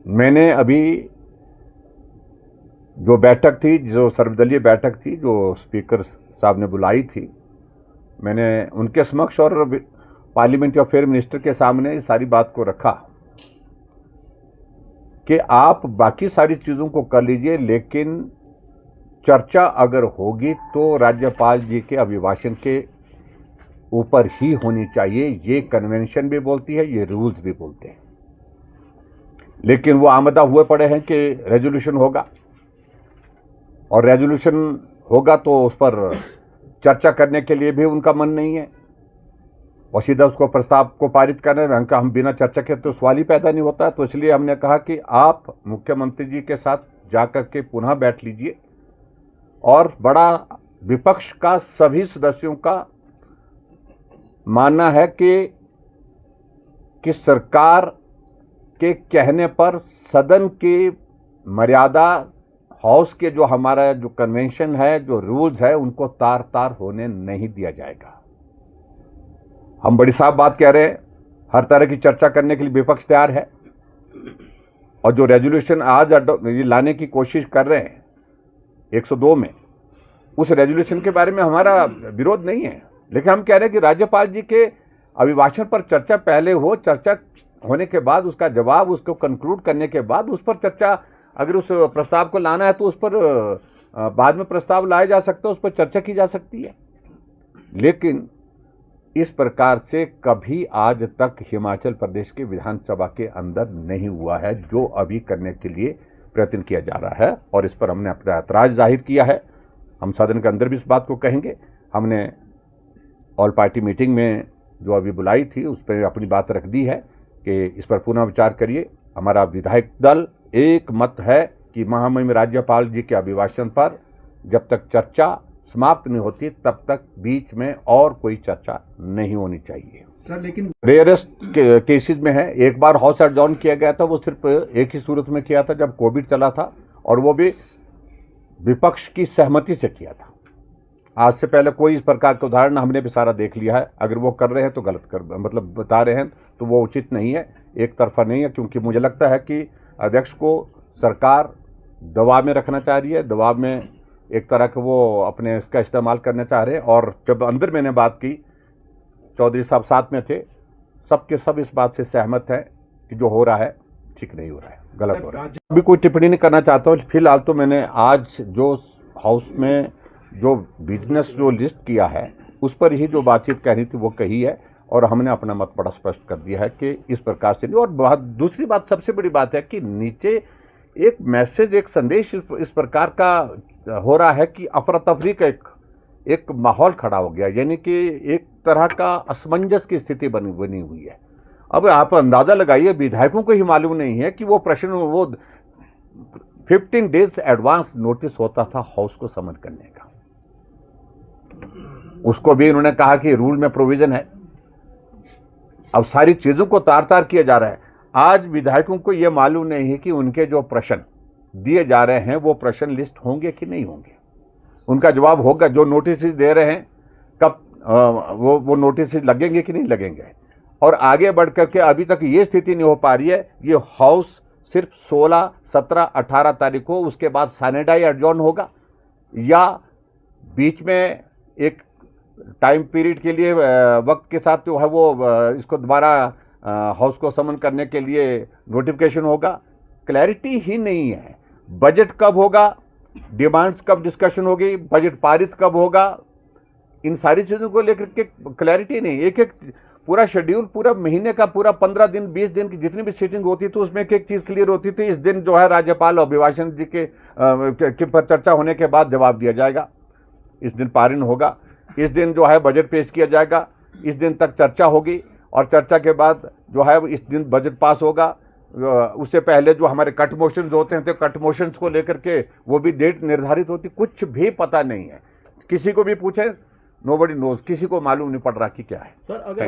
मैंने अभी जो बैठक थी, जो सर्वदलीय बैठक थी, जो स्पीकर साहब ने बुलाई थी, मैंने उनके समक्ष और पार्लियामेंट्री अफेयर मिनिस्टर के सामने इस सारी बात को रखा कि आप बाकी सारी चीज़ों को कर लीजिए, लेकिन चर्चा अगर होगी तो राज्यपाल जी के अभिभाषण के ऊपर ही होनी चाहिए। ये कन्वेंशन भी बोलती है, ये रूल्स भी बोलते हैं। लेकिन वो आमदा हुए पड़े हैं कि रेजोल्यूशन होगा, और रेजोल्यूशन होगा तो उस पर चर्चा करने के लिए भी उनका मन नहीं है, और सीधा उसको प्रस्ताव को पारित करने में हम बिना चर्चा के तो सवाल ही पैदा नहीं होता। तो इसलिए हमने कहा कि आप मुख्यमंत्री जी के साथ जाकर के पुनः बैठ लीजिए, और बड़ा विपक्ष का सभी सदस्यों का मानना है कि सरकार के कहने पर सदन की मर्यादा, हाउस के जो हमारा जो कन्वेंशन है, जो रूल्स है, उनको तार तार होने नहीं दिया जाएगा। हम बड़ी साफ बात कह रहे हैं, हर तरह की चर्चा करने के लिए विपक्ष तैयार है, और जो रेजोल्यूशन आज लाने की कोशिश कर रहे हैं 102 में, उस रेजोल्यूशन के बारे में हमारा विरोध नहीं है, लेकिन हम कह रहे हैं कि राज्यपाल जी के अभिभाषण पर चर्चा पहले हो, चर्चा होने के बाद उसका जवाब, उसको कंक्लूड करने के बाद उस पर चर्चा, अगर उस प्रस्ताव को लाना है तो उस पर बाद में प्रस्ताव लाया जा सकता है, उस पर चर्चा की जा सकती है। लेकिन इस प्रकार से कभी आज तक हिमाचल प्रदेश के विधानसभा के अंदर नहीं हुआ है, जो अभी करने के लिए प्रयत्न किया जा रहा है, और इस पर हमने अपना ऐतराज जाहिर किया है। हम सदन के अंदर भी इस बात को कहेंगे। हमने ऑल पार्टी मीटिंग में जो अभी बुलाई थी उस पर अपनी बात रख दी है कि इस पर पुनः विचार करिए। हमारा विधायक दल एक मत है कि महामहिम राज्यपाल जी के अभिभाषण पर जब तक चर्चा समाप्त नहीं होती तब तक बीच में और कोई चर्चा नहीं होनी चाहिए। सर, लेकिन रेयरेस्ट केसेस में है, एक बार हाउस एडजॉर्न किया गया था, वो सिर्फ एक ही सूरत में किया था जब कोविड चला था, और वो भी विपक्ष की सहमति से किया था। आज से पहले कोई इस प्रकार का उदाहरण हमने भी सारा देख लिया है। अगर वो कर रहे हैं तो गलत कर, मतलब बता रहे हैं तो वो उचित नहीं है, एक तरफा नहीं है, क्योंकि मुझे लगता है कि अध्यक्ष को सरकार दबाव में रखना चाह रही है, दबाव में एक तरह के वो अपने इसका इस्तेमाल करना चाह रहे हैं। और जब अंदर मैंने बात की, चौधरी साहब साथ में थे, सबके सब इस बात से सहमत हैं कि जो हो रहा है ठीक नहीं हो रहा है, गलत हो रहा है। अभी कोई टिप्पणी नहीं करना चाहता हूँ फिलहाल। तो मैंने आज जो हाउस में जो बिजनेस जो लिस्ट किया है उस पर ही जो बातचीत कहनी थी वो कही है, और हमने अपना मत बड़ा स्पष्ट कर दिया है कि इस प्रकार से नहीं। और दूसरी बात, सबसे बड़ी बात है कि नीचे एक मैसेज, एक संदेश इस प्रकार का हो रहा है कि अफरा तफरी का एक माहौल खड़ा हो गया, यानी कि एक तरह का असमंजस की स्थिति बनी हुई है। अब आप अंदाज़ा लगाइए, विधायकों को ही मालूम नहीं है कि वो प्रश्न, वो 15 डेज एडवांस नोटिस होता था हाउस को समन करने का, उसको भी इन्होंने कहा कि रूल में प्रोविजन है। अब सारी चीज़ों को तार तार किया जा रहा है। आज विधायकों को यह मालूम नहीं है कि उनके जो प्रश्न दिए जा रहे हैं वो प्रश्न लिस्ट होंगे कि नहीं होंगे, उनका जवाब होगा। जो नोटिस दे रहे हैं कब वो नोटिस लगेंगे कि नहीं लगेंगे। और आगे बढ़ करके अभी तक ये स्थिति नहीं हो पा रही है। ये हाउस सिर्फ 16, 17, 18 तारीख को, उसके बाद सैनेडाई एडजॉर्न होगा, या बीच में एक टाइम पीरियड के लिए वक्त के साथ जो है वो इसको दोबारा हाउस को समन करने के लिए नोटिफिकेशन होगा। क्लैरिटी ही नहीं है। बजट कब होगा, डिमांड्स कब डिस्कशन होगी, बजट पारित कब होगा, इन सारी चीज़ों को लेकर के क्लैरिटी नहीं। एक एक पूरा शेड्यूल, पूरा महीने का, पूरा 15 दिन 20 दिन की जितनी भी सीटिंग होती थी उसमें एक एक चीज़ क्लियर होती थी। इस दिन जो है राज्यपाल अभिभाषण जी के पर चर्चा होने के बाद जवाब दिया जाएगा, इस दिन पारित होगा, इस दिन जो है बजट पेश किया जाएगा, इस दिन तक चर्चा होगी, और चर्चा के बाद जो है इस दिन बजट पास होगा। उससे पहले जो हमारे कट मोशंस होते हैं तो कट मोशंस को लेकर के वो भी डेट निर्धारित होती, कुछ भी पता नहीं है। किसी को भी पूछे, नोबडी नोज, किसी को मालूम नहीं पड़ रहा कि क्या है। सर, अगर